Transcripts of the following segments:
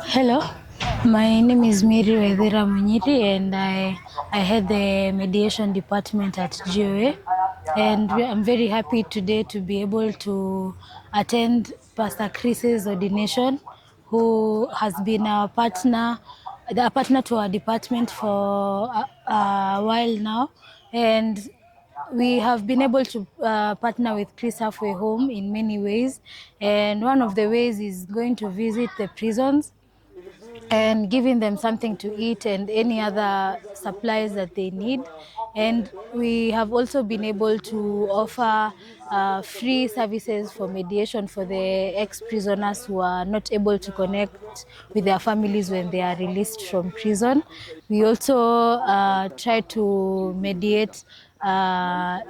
Hello, my name is Mary Wedera Munyiri and I head the mediation department at GOA, and I'm very happy today to be able to attend Pastor Chris's ordination, who has been a partner to our department for a while now, and we have been able to partner with Chris Halfway Home in many ways, and one of the ways is going to visit the prisons and giving them something to eat and any other supplies that they need. And we have also been able to offer free services for mediation for the ex-prisoners who are not able to connect with their families when they are released from prison. We also try to mediate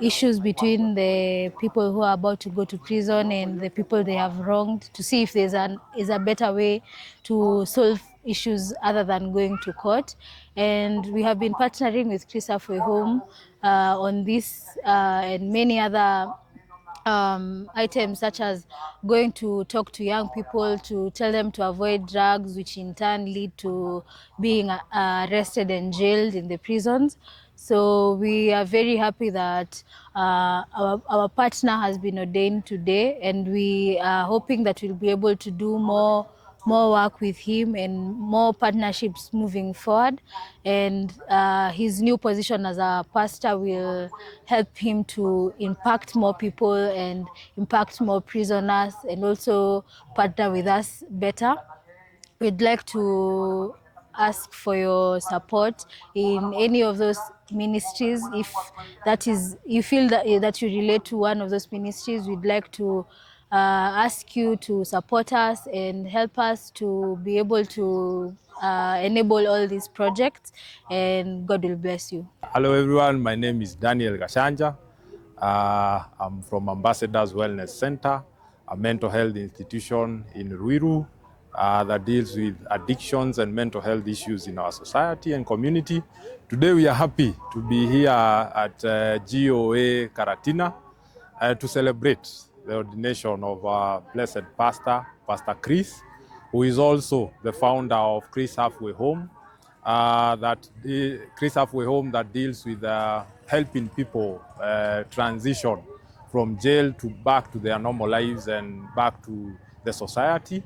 issues between the people who are about to go to prison and the people they have wronged, to see if there's a better way to solve issues other than going to court. And we have been partnering with Chris Halfway Home on this and many other items, such as going to talk to young people to tell them to avoid drugs, which in turn lead to being arrested and jailed in the prisons. So we are very happy that our partner has been ordained today, and we are hoping that we'll be able to do more work with him and more partnerships moving forward. And his new position as a pastor will help him to impact more people and impact more prisoners, and also partner with us better. We'd like to ask for your support in any of those ministries. If that is, you feel that you relate to one of those ministries, we'd like to ask you to support us and help us to be able to enable all these projects, and God will bless you. Hello everyone, my name is Daniel Gashanja. I'm from Ambassadors Wellness Center, a mental health institution in Ruiru that deals with addictions and mental health issues in our society and community. Today we are happy to be here at GOA Karatina to celebrate the ordination of our blessed pastor, Pastor Chris, who is also the founder of Chris Halfway Home. Chris Halfway Home that deals with helping people transition from jail to back to their normal lives and back to the society.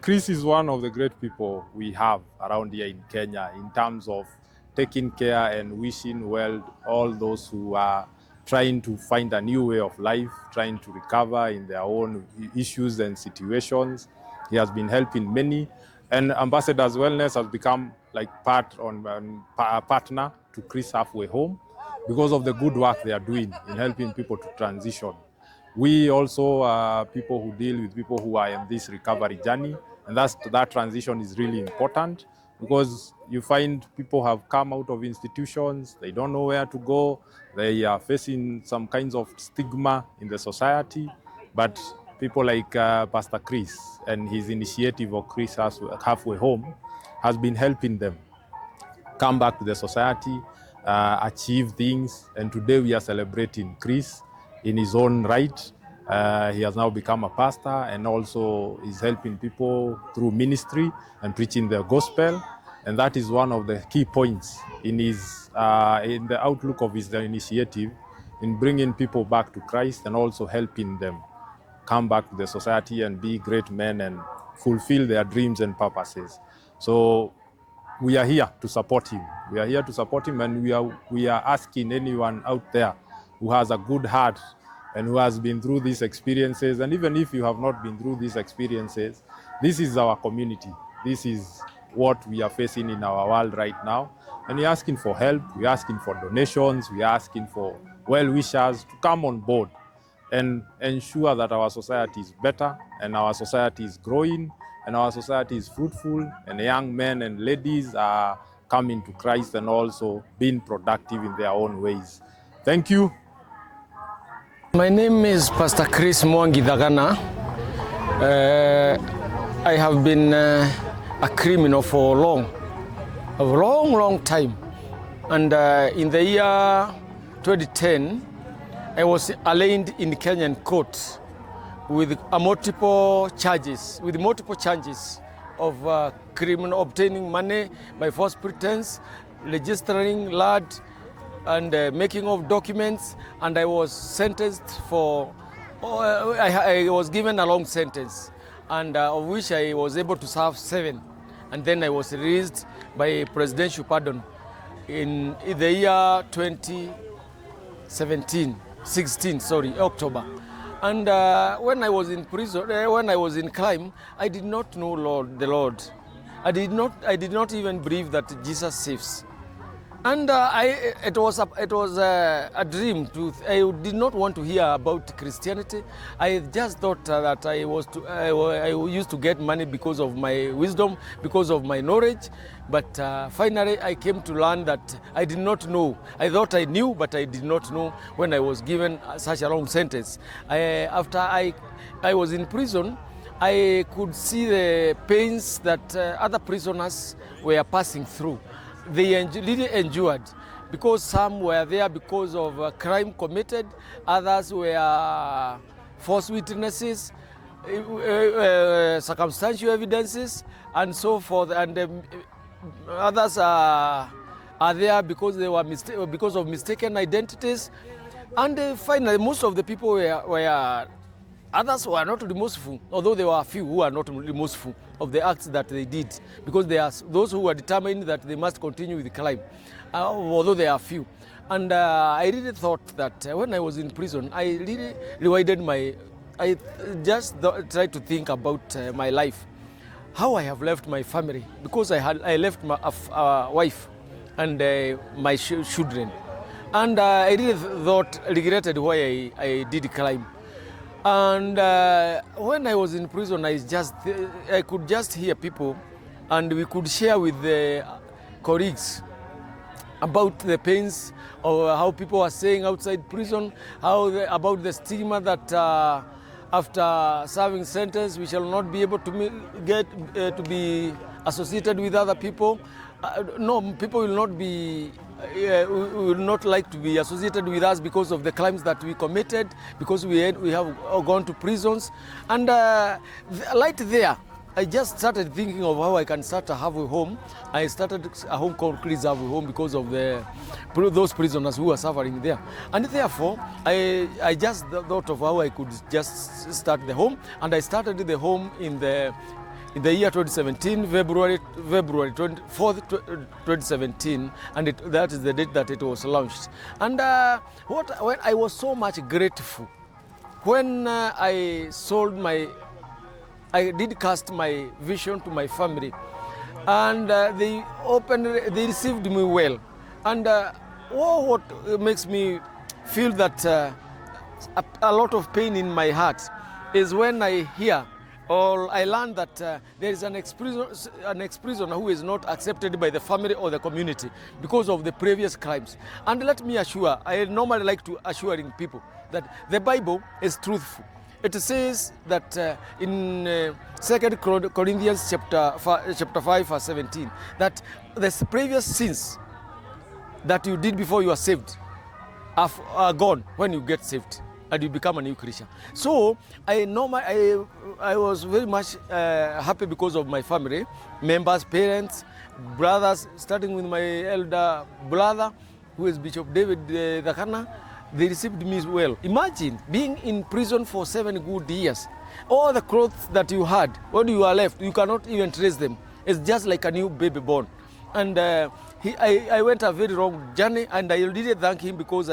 Chris is one of the great people we have around here in Kenya in terms of taking care and wishing well all those who are trying to find a new way of life, trying to recover in their own issues and situations. He has been helping many, and Ambassadors Wellness has become like partner to Chris Halfway Home because of the good work they are doing in helping people to transition. We also are people who deal with people who are in this recovery journey, and that transition is really important because you find people have come out of institutions, they don't know where to go, they are facing some kinds of stigma in the society, but people like Pastor Chris and his initiative of Chris Halfway Home has been helping them come back to the society, achieve things, and today we are celebrating Chris in his own right. He has now become a pastor and also is helping people through ministry and preaching the gospel, and that is one of the key points in the outlook of his initiative in bringing people back to Christ and also helping them come back to the society and be great men and fulfill their dreams and purposes. So we are here to support him. We are here to support him, and we are asking anyone out there who has a good heart and who has been through these experiences, and even if you have not been through these experiences, this is our community. This is what we are facing in our world right now. And we're asking for help, we're asking for donations, we're asking for well-wishers to come on board and ensure that our society is better and our society is growing and our society is fruitful and young men and ladies are coming to Christ and also being productive in their own ways. Thank you. My name is Pastor Chris Mwangi Dhagana. I have been a criminal for a long time. And in the year 2010, I was arraigned in Kenyan court with multiple charges of criminal obtaining money by false pretense, registering land, and making of documents, and I was sentenced for, I was given a long sentence, and of which I was able to serve 7, and then I was released by presidential pardon in the year 16, October. And when I was in prison, when I was in crime, I did not know the Lord. I did not even believe that Jesus saves. And it was a dream. I did not want to hear about Christianity. I just thought that I used to get money because of my wisdom, because of my knowledge. But finally, I came to learn that I did not know. I thought I knew, but I did not know when I was given such a long sentence. After I was in prison, I could see the pains that other prisoners were passing through. They really endured, because some were there because of a crime committed, others were false witnesses, circumstantial evidences, and so forth, and others are there because they were because of mistaken identities, and finally most of the people were others were not remorseful, although there were a few who are not remorseful of the acts that they did, because there are those who were determined that they must continue with the crime, although there are few. And I really thought that when I was in prison, I really I just tried to think about my life, how I have left my family, because I left my wife and my children, and I really regretted why I did crime. And when I was in prison, I could just hear people, and we could share with the colleagues about the pains of how people are saying outside prison, about the stigma that after serving sentence we shall not be able to get to be associated with other people. No, people will not be will not like to be associated with us because of the crimes that we committed, because we have gone to prisons. And right there, I just started thinking of how I can start a halfway home. I started a home called Chris Halfway Home because of those prisoners who were suffering there. And therefore, I just thought of how I could just start the home. And I started the home in the year 2017, February 24th, 2017, and that is the date that it was launched. And when I was so much grateful when I did cast my vision to my family, and they received me well. And what makes me feel that a lot of pain in my heart is when I hear, or I learned that there is an ex-prisoner who is not accepted by the family or the community because of the previous crimes. And let me assure, I normally like to assuring people that the Bible is truthful. It says that in 2 Corinthians chapter 5 verse 17, that the previous sins that you did before you are saved are gone when you get saved and you become a new creature. So I was very much happy because of my family members, parents, brothers, starting with my elder brother, who is Bishop David Dakana. They received me well. Imagine being in prison for 7 good years. All the clothes that you had, when you are left, you cannot even trace them. It's just like a new baby born. And I went a very long journey, and I really thank him because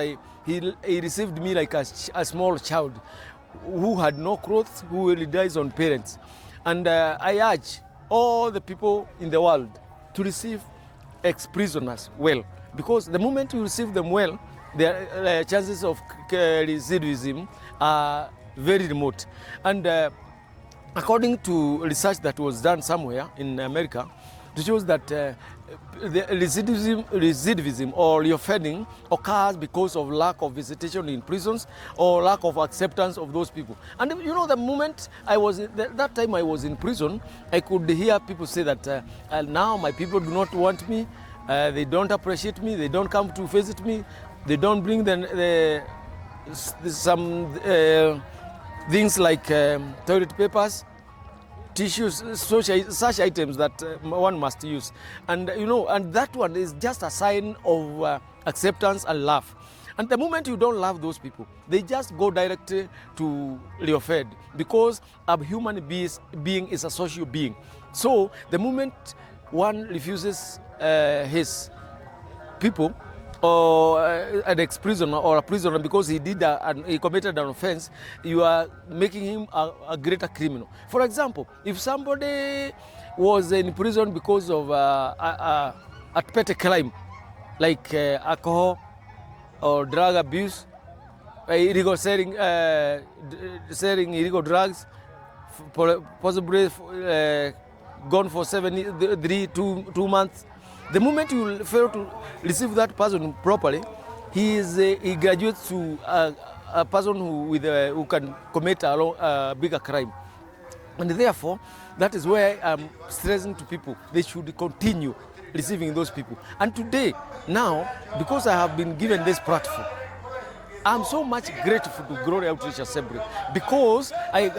he received me like a small child who had no clothes, who relies on parents. And I urge all the people in the world to receive ex-prisoners well, because the moment you receive them well, their chances of recidivism are very remote. And according to research that was done somewhere in America, it shows that the recidivism or reoffending occurs because of lack of visitation in prisons or lack of acceptance of those people. And you know, the moment that time I was in prison, I could hear people say that now my people do not want me, they don't appreciate me, they don't come to visit me, they don't bring some things like toilet papers, tissues, such items that one must use. And and that one is just a sign of acceptance and love. And the moment you don't love those people, they just go directly to Leofed, because a human being is a social being. So the moment one refuses his people, or an ex-prisoner or a prisoner, because he committed an offense, you are making him a greater criminal. For example, if somebody was in prison because of a petty crime like alcohol or drug abuse, illegal selling illegal drugs, possibly gone for 2 months. The moment you fail to receive that person properly, he graduates to a person who can commit a bigger crime. And therefore, that is where I'm stressing to people, they should continue receiving those people. And today, now, because I have been given this platform, I'm so much grateful to Glory Outreach Assembly, because I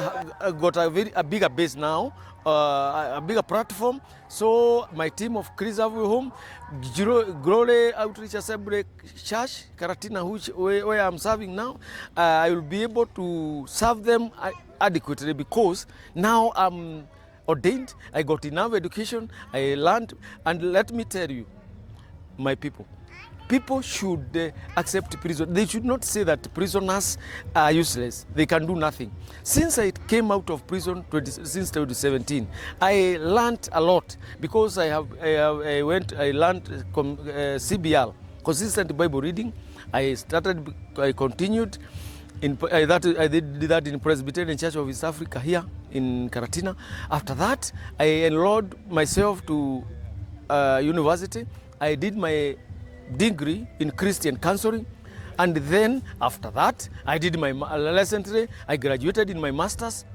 got a bigger base now, a bigger platform. So my team of Krisavu Home, Glory Outreach Assembly Church, Karatina, where I'm serving now, I will be able to serve them adequately, because now I'm ordained, I got enough education, I learned. And let me tell you, my people should accept prison. They should not say that prisoners are useless, they can do nothing. Since I came out of prison since 2017, I learned a lot, because I learned CBL, consistent Bible reading. I continued I did that in Presbyterian Church of East Africa here in Karatina. After that, I enrolled myself to university. I did my degree in Christian counseling, and then after that I did my recently I graduated in my master's.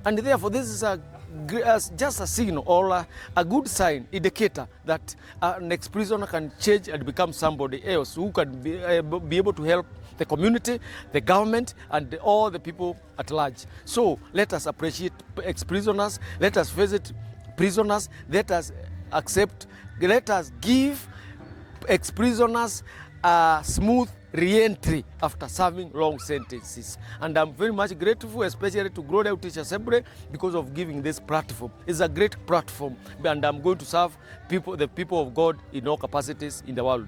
And therefore this is just a signal, or a good sign, indicator that an ex-prisoner can change and become somebody else who can be able to help the community, the government, and all the people at large. So let us appreciate ex-prisoners, let us visit prisoners, let us give ex-prisoners a smooth re-entry after serving long sentences. And I'm very much grateful, especially to Glory Outreach Assembly, because of giving this platform. It's a great platform, and I'm going to serve the people of God in all capacities in the world.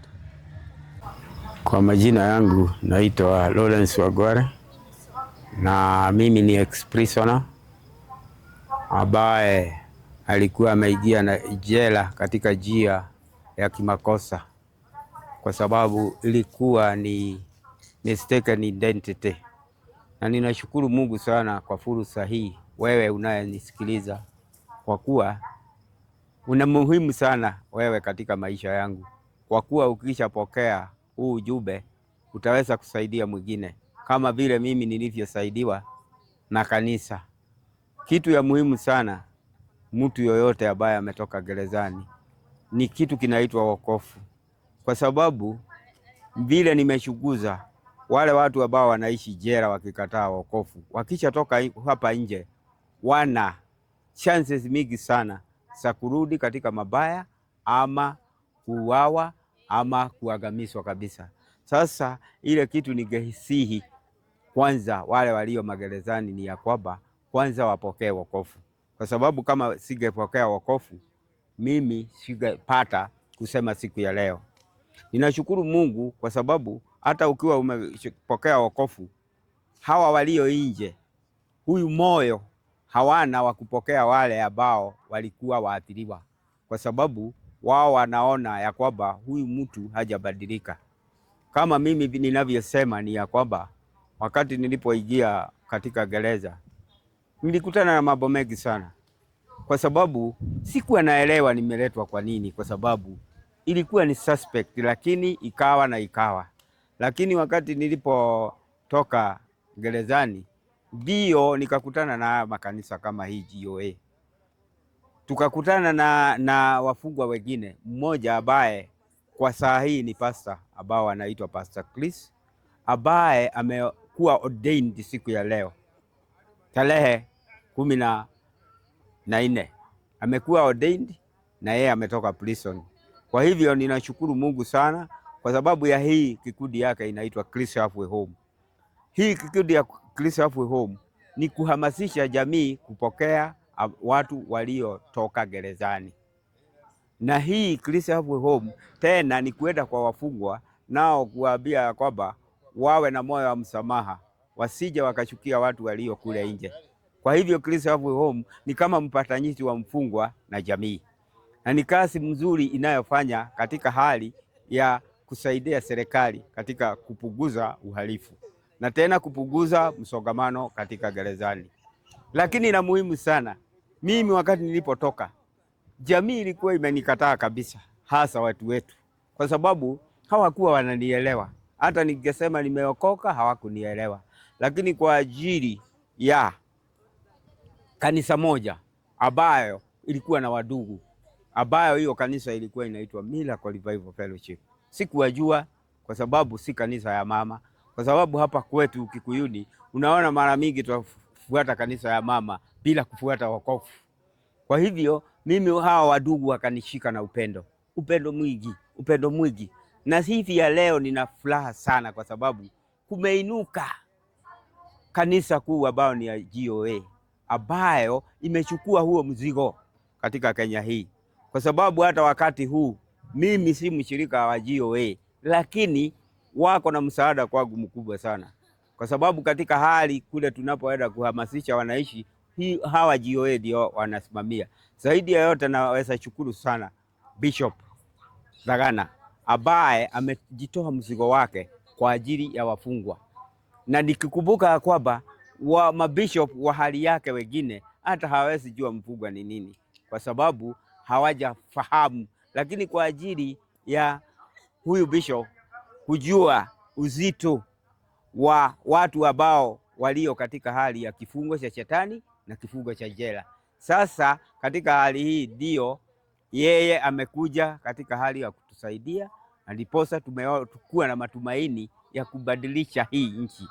Kwa majina yangu naitwa Lawrence Wagware, na mimi ni ex-prisoner ambaye alikuwa ameingia na jela katika njia ya kimakosa, kwa sababu ilikuwa ni mistaken identity. Na ninashukuru Mungu sana kwa fursa hii, wewe unayenisikiliza, kwa kuwa una muhimu sana wewe katika maisha yangu, kwa kuwa ukishapokea huu ujumbe utaweza kusaidia mwingine kama vile mimi nilivyosaidiwa na kanisa. Kitu ya muhimu sana, mtu yoyote ambaye ametoka gerezani, ni kitu kinaitwa wokovu. Kwa sababu vile nimeshuguza wale watu ambao wanaishi jela wakikataa wokovu, wakisha toka hapa nje, wana chances mingi sana za kurudi katika mabaya, ama kuuawa, ama kuangamizwa kabisa. Sasa ile kitu ningehisihi kwanza wale walio magerezani ni ya kwamba kwanza wapokee wokovu, kwa sababu kama singepokea wokovu, mimi singepata kusema siku ya leo. Ninashukuru Mungu kwa sababu hata ukiwa umepokea wokovu, hawa walio nje, huyu moyo hawana wa kupokea wale ambao walikuwa waathiriwa, kwa sababu wao wanaona ya kwamba huyu mtu hajabadilika. Kama mimi ninavyosema ni ya kwamba wakati nilipoingia katika gereza, nilikutana na mambo mengi sana, kwa sababu sikuwa naelewa nimeletwa kwa nini, kwa sababu ilikuwa ni suspect, lakini ikawa. Lakini wakati nilipotoka gerezani, ndio nikakutana na makanisa kama hii GOA. Tukakutana na wafungwa wengine, mmoja ambaye kwa saa hii ni pastor ambao anaitwa Pastor Chris, ambaye amekuwa ordained siku ya leo tarehe 2024 amekuwa ordained na yeye ametoka prison. Kwa hivyo ninashukuru Mungu sana kwa sababu ya hii kikundi yake inaitwa Christ Halfway Home. Hii kikundi ya Christ Halfway Home ni kuhamasisha jamii kupokea watu waliotoka gerezani. Na hii Christ Halfway Home tena ni kuenda kwa wafungwa nao kuambia kwamba wawe na moyo wa msamaha, wasije wakachukia watu walio kule nje. Kwa hivyo Christ Halfway Home ni kama mpatanishi wa mfungwa na jamii. Na ni kazi mzuri inayofanya katika hali ya kusaidia serikali katika kupunguza uhalifu na tena kupunguza msongamano katika gerezani. Lakini na muhimu sana, mimi wakati nilipotoka, jamii ilikuwa imenikataa kabisa, hasa watu wetu, kwa sababu hawakuwa wananielewa. Hata ningesema nimeokoka hawakunielewa. Lakini kwa ajili ya kanisa moja ambayo ilikuwa na wadugu, ambayo hiyo kanisa ilikuwa inaitwa Miracle Revival Fellowship. Sikuwajua kwa sababu si kanisa ya mama, kwa sababu hapa kwetu Kikuyuni unaona mara mingi tunafuata kanisa ya mama bila kufuata wokovu. Kwa hivyo mimi hawa wadugu wakanishika na upendo mwingi. Na hivi ya leo nina furaha sana kwa sababu kumeinuka kanisa kuu ambao ni ya GOA ambayo imechukua huo mzigo katika Kenya hii. Kwa sababu hata wakati huu mimi si mshirika wa GOA, lakini wako na msaada kwangu mkubwa sana. Kwa sababu katika hali kule tunapoenda kuhamasisha wanaishi, hawa GOA ndio wanasimamia. Zaidi ya yote naweza shukuru sana Bishop Zagana ambaye amejitoa mzigo wake kwa ajili ya wafungwa. Na nikikumbuka kwamba wa mabishop wa hali yake wengine hata hawezi jua mfungwa ni nini kwa sababu hawajafahamu, lakini kwa ajili ya huyu bishop kujua uzito wa watu ambao walio katika hali ya kifungo cha shetani na kifungo cha jela. Sasa katika hali hii ndio yeye amekuja katika hali ya kutusaidia, na ndiposa tumekuwa na matumaini ya kubadilisha hii nchi.